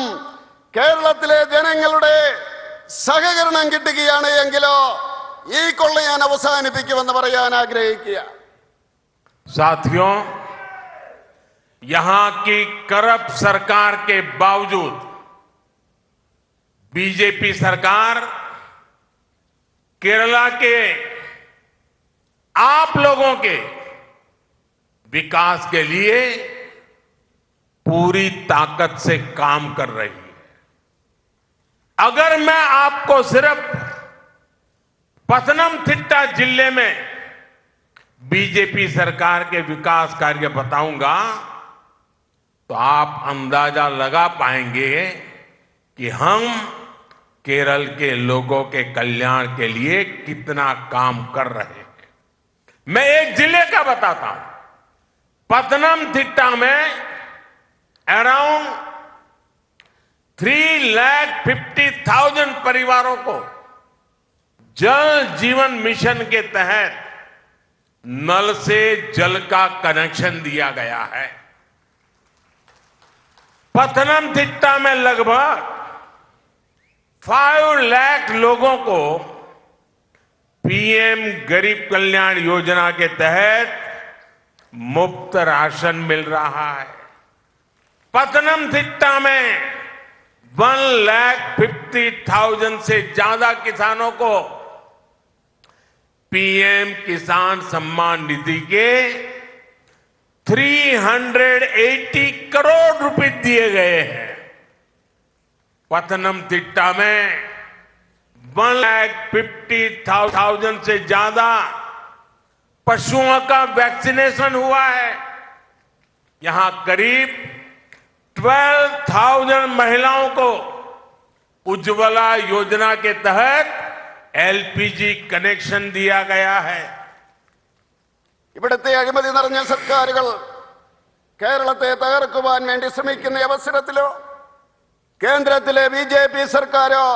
കേരളത്തിലെ ജനങ്ങളുടെ സഹകരണം കിട്ടുകയാണ് എങ്കിലോ ഈ കൊള്ള ഞാൻ അവസാനിപ്പിക്കുമെന്ന് പറയാൻ ആഗ്രഹിക്കുക. साथियों, यहां की करप्ट सरकार के बावजूद बीजेपी सरकार केरला के आप लोगों के विकास के लिए पूरी ताकत से काम कर रही है. अगर मैं आपको सिर्फ पथनमथिट्टा जिले में बीजेपी सरकार के विकास कार्य बताऊंगा तो आप अंदाजा लगा पाएंगे कि हम केरल के लोगों के कल्याण के लिए कितना काम कर रहे हैं. मैं एक जिले का बताता हूं. पथनमथिट्टा में अराउंड 3,50,000 परिवारों को जल जीवन मिशन के तहत नल से जल का कनेक्शन दिया गया है. पथनमथिट्टा में लगभग 5 लाख लोगों को पीएम गरीब कल्याण योजना के तहत मुफ्त राशन मिल रहा है। पतनमथिट्टा में 1,50,000 से ज्यादा किसानों को पीएम किसान सम्मान निधि के 380 करोड़ रुपए दिए गए हैं। पतनमथिट्टा में 1,50,000 से ज्यादा पशुओं का वैक्सीनेशन हुआ है। यहां करीब 12,000 महिलाओं को उज्ज्वला योजना के तहत एलपीजी कनेक्शन दिया गया है। ഇവിടുത്തെ അഴിമതി നിറഞ്ഞ സർക്കാരുകൾ കേരളത്തെ തകർക്കുവാൻ വേണ്ടി ശ്രമിക്കുന്ന അവസരത്തിലോ കേന്ദ്രത്തിലെ ബിജെപി സർക്കാരോ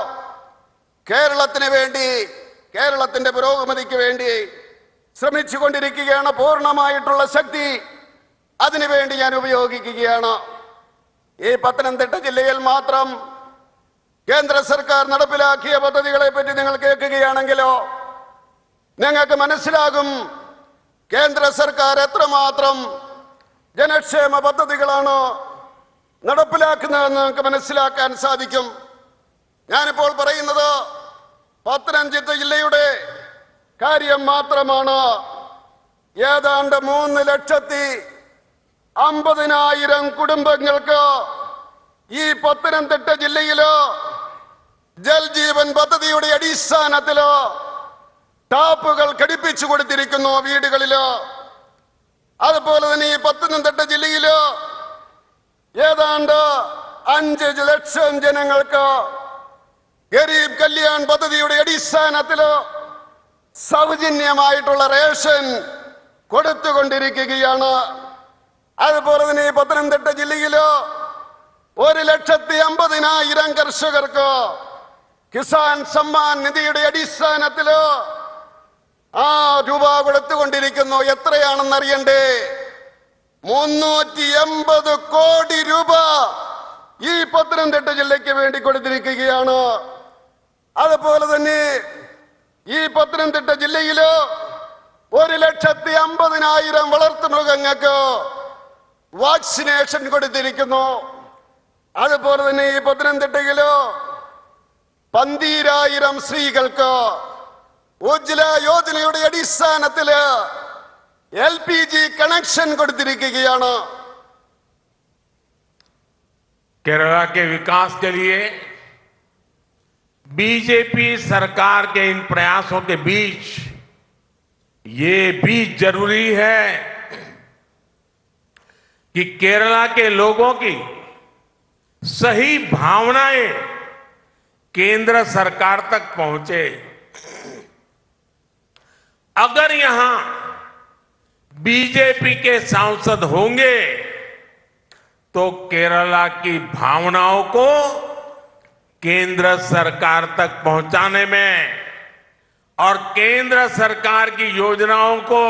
കേരളത്തിന് വേണ്ടി കേരളത്തിന്റെ പുരോഗതിക്ക് വേണ്ടി ശ്രമിച്ചുകൊണ്ടിരിക്കുകയാണ്. പൂർണ്ണമായിട്ടുള്ള ശക്തി അതിനുവേണ്ടി ഞാൻ ഉപയോഗിക്കുകയാണ്. ഈ പത്തനംതിട്ട ജില്ലയിൽ മാത്രം കേന്ദ്ര സർക്കാർ നടപ്പിലാക്കിയ പദ്ധതികളെ പറ്റി നിങ്ങൾ കേൾക്കുകയാണെങ്കിലോ നിങ്ങൾക്ക് മനസ്സിലാകും കേന്ദ്ര സർക്കാർ എത്രമാത്രം ജനക്ഷേമ പദ്ധതികളാണ് നടപ്പിലാക്കുന്നതെന്ന് നിങ്ങൾക്ക് മനസ്സിലാക്കാൻ സാധിക്കും. ഞാനിപ്പോൾ പറയുന്നത് പത്തനംതിട്ട ജില്ലയുടെ കാര്യം മാത്രമാണ്. ഏതാണ്ട് 3,50,000 കുടുംബങ്ങൾക്ക് ഈ പത്തനംതിട്ട ജില്ലയില് ജൽ ജീവൻ പദ്ധതിയുടെ അടിസ്ഥാനത്തില് ടാപ്പുകൾ ഘടിപ്പിച്ചു കൊടുത്തിരിക്കുന്നു വീടുകളില്. അതുപോലെ തന്നെ ഈ പത്തനംതിട്ട ജില്ലയില് ഏതാണ്ട് 5 ലക്ഷം ജനങ്ങൾക്ക് ഗരീബ് കല്യാൺ പദ്ധതിയുടെ അടിസ്ഥാനത്തില് സൗജന്യമായിട്ടുള്ള റേഷൻ കൊടുത്തുകൊണ്ടിരിക്കുകയാണ്. അതുപോലെ തന്നെ ഈ പത്തനംതിട്ട ജില്ലയില് 1,50,000 കർഷകർക്ക് കിസാൻ സമ്മാൻ നിധിയുടെ അടിസ്ഥാനത്തില് രൂപ കൊടുത്തുകൊണ്ടിരിക്കുന്നു. എത്രയാണെന്ന് അറിയണ്ടേ? 380 കോടി രൂപ ഈ പത്തനംതിട്ട ജില്ലയ്ക്ക് വേണ്ടി കൊടുത്തിരിക്കുകയാണ്. അതുപോലെ തന്നെ ഈ പത്തനംതിട്ട ജില്ലയില് 1,50,000 വളർത്തുമൃഗങ്ങൾക്ക് വാക്സിനേഷൻ കൊടുത്തിരിക്കുന്നു. അതുപോലെ തന്നെ ഈ പത്തനംതിട്ടയില് 12,000 സ്ത്രീകൾക്ക് ഉജ്ജ്വല യോജനയുടെ അടിസ്ഥാനത്തില് LPG कनेक्शन കൊടുത്തിരിക്കുകയാണ്. केरला के विकास के लिए बीजेपी सरकार के इन प्रयासों के बीच ये भी जरूरी है कि केरला के लोगों की सही भावनाएं केंद्र सरकार तक पहुंचे। अगर यहां बीजेपी के सांसद होंगे तो केरला की भावनाओं को केंद्र सरकार तक पहुंचाने में और केंद्र सरकार की योजनाओं को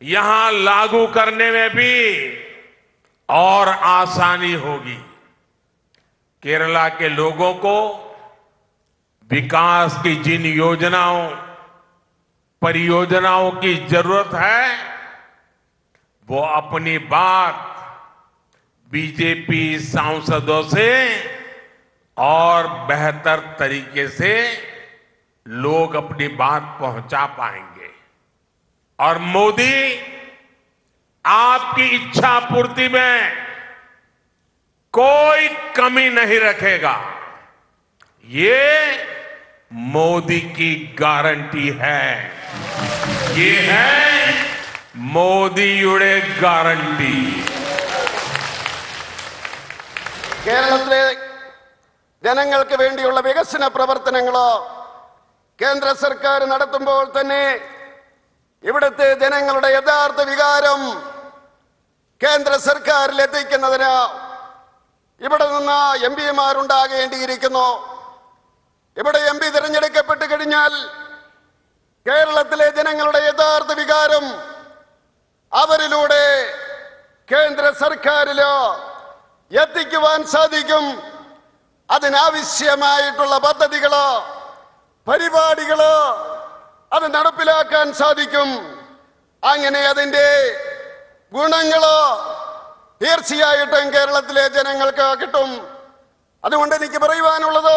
यहां लागू करने में भी और आसानी होगी। केरला के लोगों को विकास की जिन योजनाओं परियोजनाओं की जरूरत है वो अपनी बात बीजेपी सांसदों से और बेहतर तरीके से लोग अपनी बात पहुंचा पाएंगे। और मोदी आपकी इच्छा पूर्ति में कोई कमी नहीं रखेगा। ये मोदी की गारंटी है। ये है മോദിയുടെ ഗ്യാരണ്ടി. കേരളത്തിലെ ജനങ്ങൾക്ക് വേണ്ടിയുള്ള വികസന പ്രവർത്തനങ്ങൾ കേന്ദ്ര സർക്കാർ നടത്തുമ്പോൾ തന്നെ ഇവിടുത്തെ ജനങ്ങളുടെ യഥാർത്ഥ വികാരം കേന്ദ്ര സർക്കാരിൽ എത്തിക്കുന്നതിന് ഇവിടെ നിന്ന് എംപിമാരുണ്ടാകേണ്ടിയിരിക്കുന്നു. ഇവിടെ MP തിരഞ്ഞെടുക്കപ്പെട്ട് കഴിഞ്ഞാൽ കേരളത്തിലെ ജനങ്ങളുടെ യഥാർത്ഥ വികാരം അവരിലൂടെ കേന്ദ്ര സർക്കാരില് എത്തിക്കുവാൻ സാധിക്കും. അതിനാവശ്യമായിട്ടുള്ള പദ്ധതികളോ പരിപാടികളോ അത് നടപ്പിലാക്കാൻ സാധിക്കും. അങ്ങനെ അതിൻ്റെ ഗുണങ്ങളോ തീർച്ചയായിട്ടും കേരളത്തിലെ ജനങ്ങൾക്ക് കിട്ടും. അതുകൊണ്ട് എനിക്ക് പറയുവാനുള്ളത്,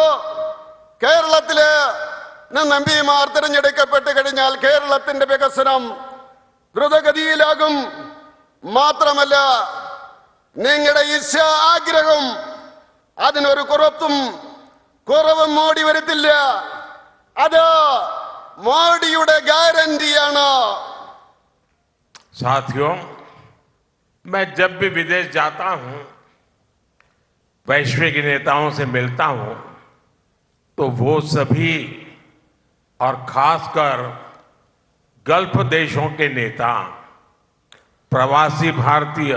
കേരളത്തില് നിന്ന് എംപിമാർ തിരഞ്ഞെടുക്കപ്പെട്ട് കഴിഞ്ഞാൽ കേരളത്തിന്റെ വികസനം ദ്രുതഗതിയിലാകും. മാത്രമല്ല, നിങ്ങളുടെ ആഗ്രഹം അതിനൊരു കുറവും മോഡി വരുത്തില്ല. അത് മോഡിയുടെ ഗ്യാരണ്ടിയാണ്. साथियों, मैं जब भी विदेश जाता हूं, वैश्विक नेताओं से मिलता हूं, तो वो सभी और खासकर गल्फ देशों के नेता, प्रवासी भारतीय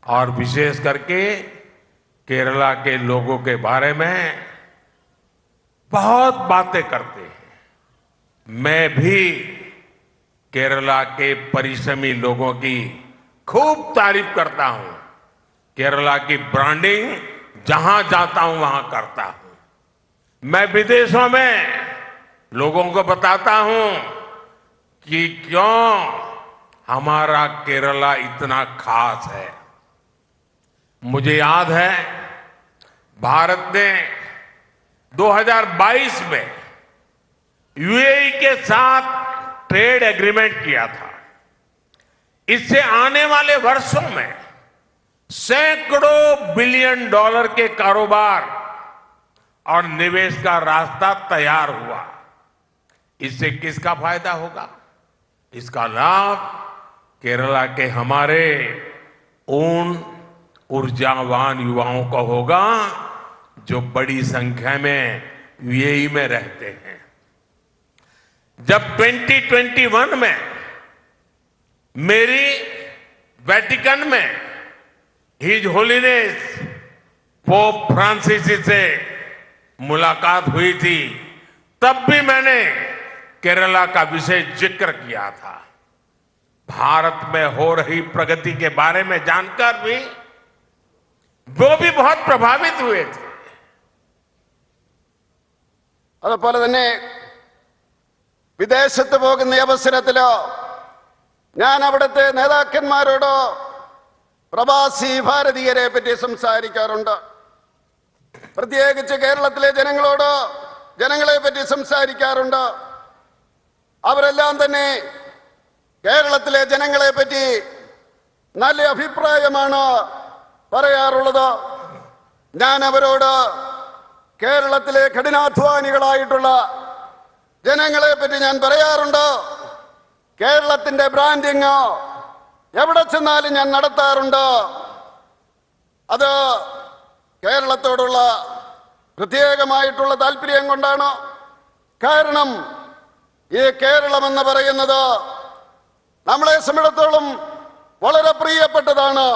और विशेष करके केरला के लोगों के बारे में बहुत बातें करते हैं। मैं भी केरला के परिश्रमी लोगों की खूब तारीफ करता हूं। केरला की ब्रांडिंग जहां जाता हूं वहां करता हूं। मैं विदेशों में लोगों को बताता हूं कि क्यों हमारा केरला इतना खास है। मुझे याद है, भारत ने 2022 में यूएई के साथ ट्रेड एग्रीमेंट किया था। इससे आने वाले वर्षों में सैकड़ों बिलियन डॉलर के कारोबार और निवेश का रास्ता तैयार हुआ। इससे किसका फायदा होगा? इसका लाभ केरला के हमारे उन ऊर्जावान युवाओं को होगा जो बड़ी संख्या में यूएई में रहते हैं। जब 2021 में मेरी वेटिकन में हिज होलीनेस पोप फ्रांसिस से मुलाकात हुई थी, तब भी मैंने केरला का विशेष जिक्र किया था। भारत में हो रही प्रगति के बारे में जानकर भी वो भी बहुत प्रभावित हुए थे। അതുപോലെ തന്നെ വിദേശത്ത് പോകുന്ന അവസരത്തിലോ ഞാൻ അവിടുത്തെ നേതാക്കന്മാരോടോ പ്രവാസി ഭാരതീയരെ പറ്റി സംസാരിക്കാറുണ്ട്. പ്രത്യേകിച്ച് കേരളത്തിലെ ജനങ്ങളെ പറ്റി സംസാരിക്കാറുണ്ട്. അവരെല്ലാം തന്നെ കേരളത്തിലെ ജനങ്ങളെ പറ്റി നല്ല അഭിപ്രായമാണ് പറയാറുള്ളത്. ഞാൻ അവരോട് കേരളത്തിലെ കഠിനാധ്വാനികളായിട്ടുള്ള ജനങ്ങളെ പറ്റി ഞാൻ പറയാറുണ്ട്. കേരളത്തിന്റെ ബ്രാൻഡിങ് എവിടെ ചെന്നാലും ഞാൻ നടത്താറുണ്ട്. അത് കേരളത്തോടുള്ള പ്രത്യേകമായിട്ടുള്ള താല്പര്യം കൊണ്ടാണ്. കാരണം ഈ കേരളം എന്ന് പറയുന്നത് നമ്മളെ സംബന്ധിച്ചിടത്തോളം വളരെ പ്രിയപ്പെട്ടതാണ്.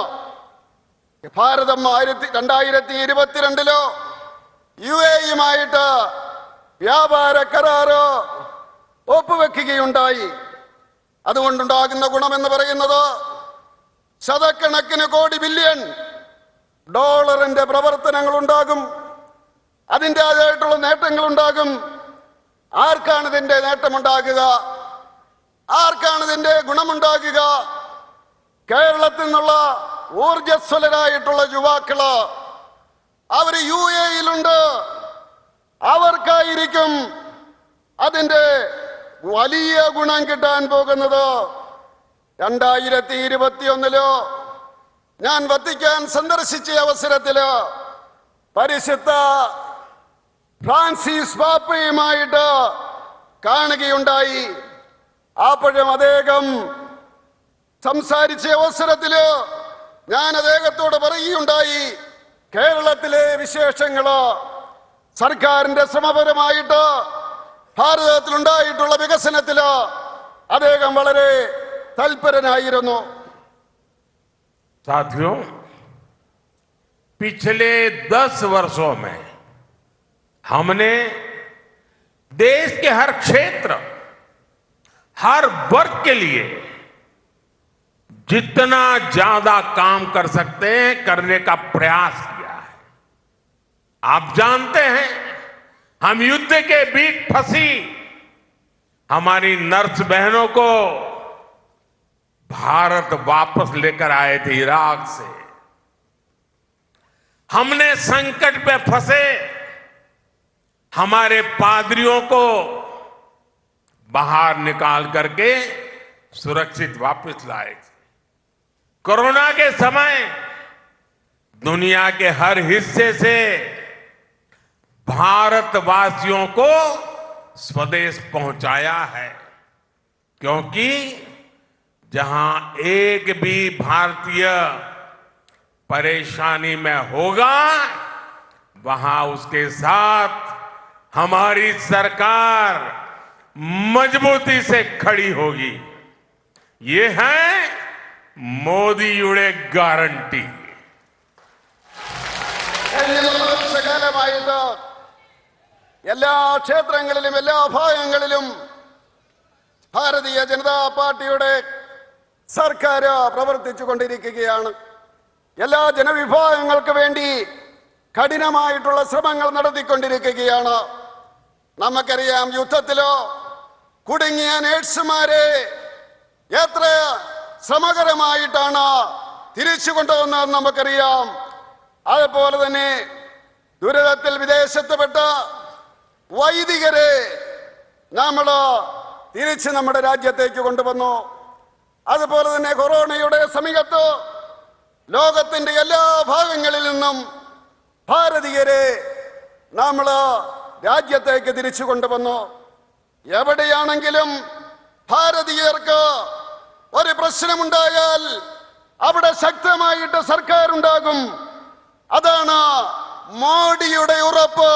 ഭാരതം 2022 യുഎഇയുമായിട്ട് വ്യാപാര കരാറ് ഒപ്പുവെക്കുകയുണ്ടായി. അതുകൊണ്ടുണ്ടാകുന്ന ഗുണമെന്ന് പറയുന്നത് ശതക്കണക്കിന് കോടി ബില്യൺ ഡോളറിന്റെ പ്രവർത്തനങ്ങൾ ഉണ്ടാകും. അതിൻ്റെതായിട്ടുള്ള നേട്ടങ്ങൾ ഉണ്ടാകും. ആർക്കാണ് ഇതിന്റെ നേട്ടമുണ്ടാകുക? ആർക്കാണ് ഇതിന്റെ ഗുണമുണ്ടാകുക? കേരളത്തിൽ നിന്നുള്ള ഊർജസ്വലരായിട്ടുള്ള യുവാക്കള് അവര് യുഎഇയിലുണ്ട്. അവർക്കായിരിക്കും അതിന്റെ വലിയ ഗുണം കിട്ടാൻ പോകുന്നത്. 2021 ഞാൻ വത്തിക്കാൻ സന്ദർശിച്ച അവസരത്തില് പരിശുദ്ധ ഫ്രാൻസിസ് പാപ്പയുമായിട്ട് കാണുകയുണ്ടായി. അപ്പോഴും അദ്ദേഹം സംസാരിച്ച അവസരത്തില് ഞാൻ അദ്ദേഹത്തോട് പറയുകയുണ്ടായി, കേരളത്തിലെ വിശേഷങ്ങള്, സർക്കാരിന്റെ ശ്രമപരമായിട്ട് ഭാരതത്തിലുണ്ടായിട്ടുള്ള വികസനത്തില് അദ്ദേഹം വളരെ തൽപരനായിരുന്നു. साथियों, पिछले 10 वर्षों में हमने देश के हर क्षेत्र, हर वर्ग के लिए जितना ज्यादा काम कर सकते हैं करने का प्रयास किया है। आप जानते हैं, हम युद्ध के बीच फंसी हमारी नर्स बहनों को भारत वापस लेकर आए थे इराक से। हमने संकट में फंसे हमारे पादरियों को बाहर निकाल करके सुरक्षित वापस लाए थे। कोरोना के समय दुनिया के हर हिस्से से भारतवासियों को स्वदेश पहुंचाया है, क्योंकि जहां एक भी भारतीय परेशानी में होगा, वहां उसके साथ हमारी सरकार मजबूती से खड़ी होगी। ये है മോദിയുടെ ഗ്യാരണ്ടി. കാലമായിട്ട് എല്ലാ ക്ഷേത്രങ്ങളിലും എല്ലാ ഭാഗങ്ങളിലും ഭാരതീയ ജനതാ പാർട്ടിയുടെ സർക്കാർ പ്രവർത്തിച്ചു കൊണ്ടിരിക്കുകയാണ്. എല്ലാ ജനവിഭാഗങ്ങൾക്ക് വേണ്ടി കഠിനമായിട്ടുള്ള ശ്രമങ്ങൾ നടത്തിക്കൊണ്ടിരിക്കുകയാണ്. നമുക്കറിയാം, യുദ്ധത്തിലോ കുടുങ്ങിയ നേഴ്സുമാരെ എത്ര ശ്രമകരമായിട്ടാണ് തിരിച്ചു കൊണ്ടുവന്നതെന്ന് നമുക്കറിയാം. അതുപോലെ തന്നെ ദുരിതത്തിൽ വിദേശത്തുപെട്ട വൈദികരെ നമ്മൾ തിരിച്ച് നമ്മുടെ രാജ്യത്തേക്ക് കൊണ്ടുവന്നു. അതുപോലെ തന്നെ കൊറോണയുടെ സമയത്ത് ലോകത്തിന്റെ എല്ലാ ഭാഗങ്ങളിൽ നിന്നും ഭാരതീയരെ നമ്മൾ രാജ്യത്തേക്ക് തിരിച്ചു കൊണ്ടുവന്നു. എവിടെയാണെങ്കിലും ഭാരതീയർക്ക് ഒരു പ്രശ്നമുണ്ടായാൽ അവിടെ ശക്തമായിട്ട് സർക്കാർ ഉണ്ടാകും. അതാണ് മോഡിയുടെ ഉറപ്പ്,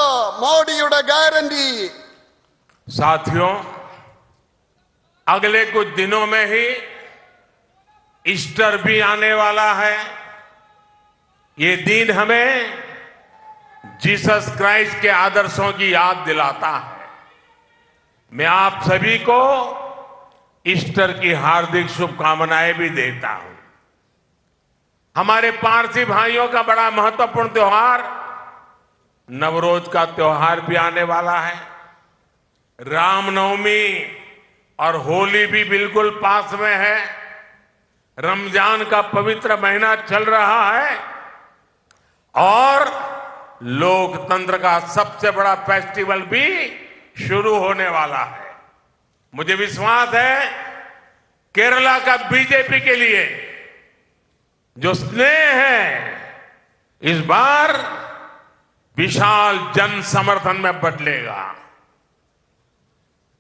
മോഡിയുടെ ഗ്യാരണ്ടി. साथियों, अगले कुछ दिनों में ही ईस्टर भी आने वाला है. ये दिन हमें जीसस क्राइस्ट के आदर्शों की याद दिलाता है. मैं आप सभी को ईस्टर की हार्दिक शुभकामनाएं भी देता हूं. हमारे पारसी भाइयों का बड़ा महत्वपूर्ण त्योहार नवरोज का त्योहार भी आने वाला है. रामनवमी और होली भी बिल्कुल पास में है. रमजान का पवित्र महीना चल रहा है और लोकतंत्र का सबसे बड़ा फेस्टिवल भी शुरू होने वाला है. मुझे विश्वास है केरला का बीजेपी के लिए जो स्नेह है इस बार विशाल जन समर्थन में बदलेगा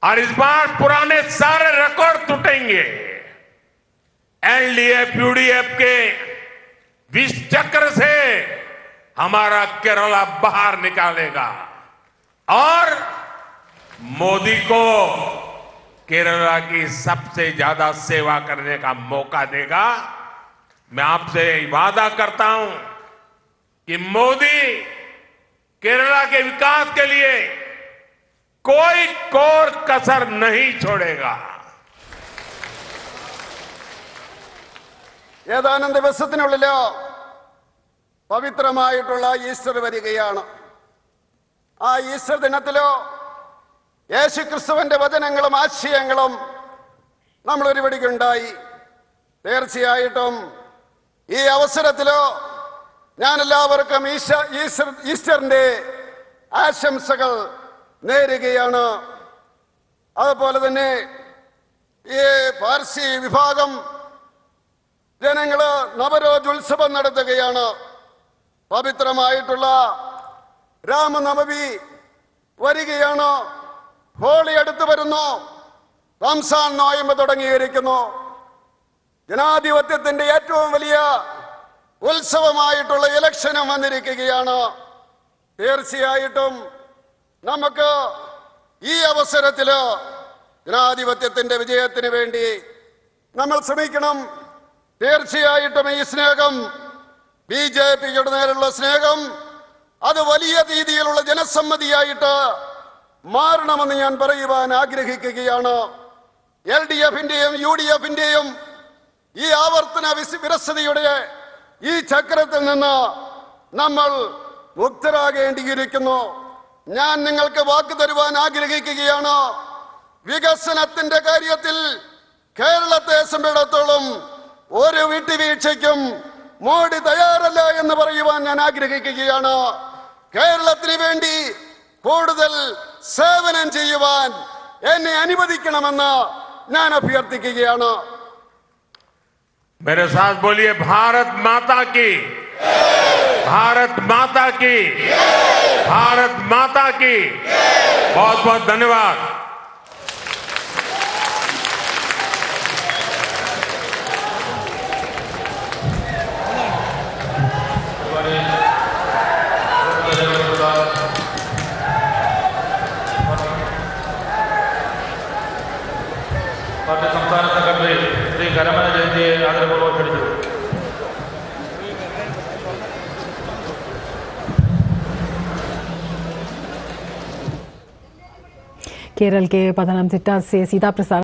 और इस बार पुराने सारे रिकॉर्ड टूटेंगे. एलडीएफ यूडीएफ के विष चक्र से हमारा केरला बाहर निकालेगा और मोदी को केरला की सबसे ज्यादा सेवा करने का मौका देगा. मैं आपसे वादा करता हूं कि मोदी केरला के विकास के लिए कोई कोर कसर नहीं छोड़ेगा. ഏതാനും ദിവസത്തിനുള്ളിൽ പവിത്രമായിട്ടുള്ള ഈസ്റ്റർ വരികയാണ്. ആ ഈസ്റ്റർ ദിനത്തിലോ യേശുക്രിസ്തുവിന്റെ വചനങ്ങളും ആശയങ്ങളും നമ്മൾ ഒരുപടിക്കുണ്ടായി. തീർച്ചയായിട്ടും ഈ അവസരത്തിലോ ഞാൻ എല്ലാവർക്കും ഈസ്റ്ററിന്റെ ആശംസകൾ നേരുകയാണ്. അതുപോലെ തന്നെ ഈ പാർസി വിഭാഗം ജനങ്ങള് നവരോജ് ഉത്സവം നടത്തുകയാണ്. പവിത്രമായിട്ടുള്ള രാമനവമി വരികയാണ്. ഹോളി അടുത്ത് വരുന്നു. റംസാൻ നോയമ്പ് തുടങ്ങിയിരിക്കുന്നു. ജനാധിപത്യത്തിന്റെ ഏറ്റവും വലിയ ഉത്സവമായിട്ടുള്ള ഇലക്ഷനും വന്നിരിക്കുകയാണ്. തീർച്ചയായിട്ടും നമുക്ക് ഈ അവസരത്തില് ജനാധിപത്യത്തിന്റെ വിജയത്തിന് വേണ്ടി നമ്മൾ ശ്രമിക്കണം. തീർച്ചയായിട്ടും ഈ സ്നേഹം, ബിജെപിയുടെ നേരെയുള്ള സ്നേഹം, അത് വലിയ രീതിയിലുള്ള ജനസമ്മതിയായിട്ട് മാറണമെന്ന് ഞാൻ പറയുവാൻ ആഗ്രഹിക്കുകയാണ്. എൽഡിഎഫിന്റെയും യുഡിഎഫിന്റെയും ഈ ആവർത്തന വിരസതയുടെ ഈ ചക്രത്തിൽ നിന്ന് നമ്മൾ മുക്തരാകേണ്ടിയിരിക്കുന്നു. ഞാൻ നിങ്ങൾക്ക് വാക്ക് തരുവാൻ ആഗ്രഹിക്കുകയാണ്. വികസനത്തിന്റെ കാര്യത്തിൽ കേരളത്തെ സംബന്ധിച്ചിടത്തോളം ഒരു വിട്ടുവീഴ്ചയ്ക്കും മോഡി തയ്യാറല്ല എന്ന് പറയുവാൻ ഞാൻ ആഗ്രഹിക്കുകയാണ്. കേരളത്തിന് വേണ്ടി കൂടുതൽ സേവനം ചെയ്യുവാൻ എന്നെ അനുവദിക്കണമെന്ന് ഞാൻ അഭ്യർത്ഥിക്കുകയാണ്. मेरे साथ बोलिए भारत माता की, भारत माता की, भारत माता की। बहुत बहुत धन्यवाद। പാർട്ടി സംസ്ഥാന സെക്രട്ടറി ശ്രീ കരമന ജയന്തിയെ ആദരപൂർവ്വം ക്ഷണിച്ചു. केरल के पतनमथिट्टा से सीता प्रसाद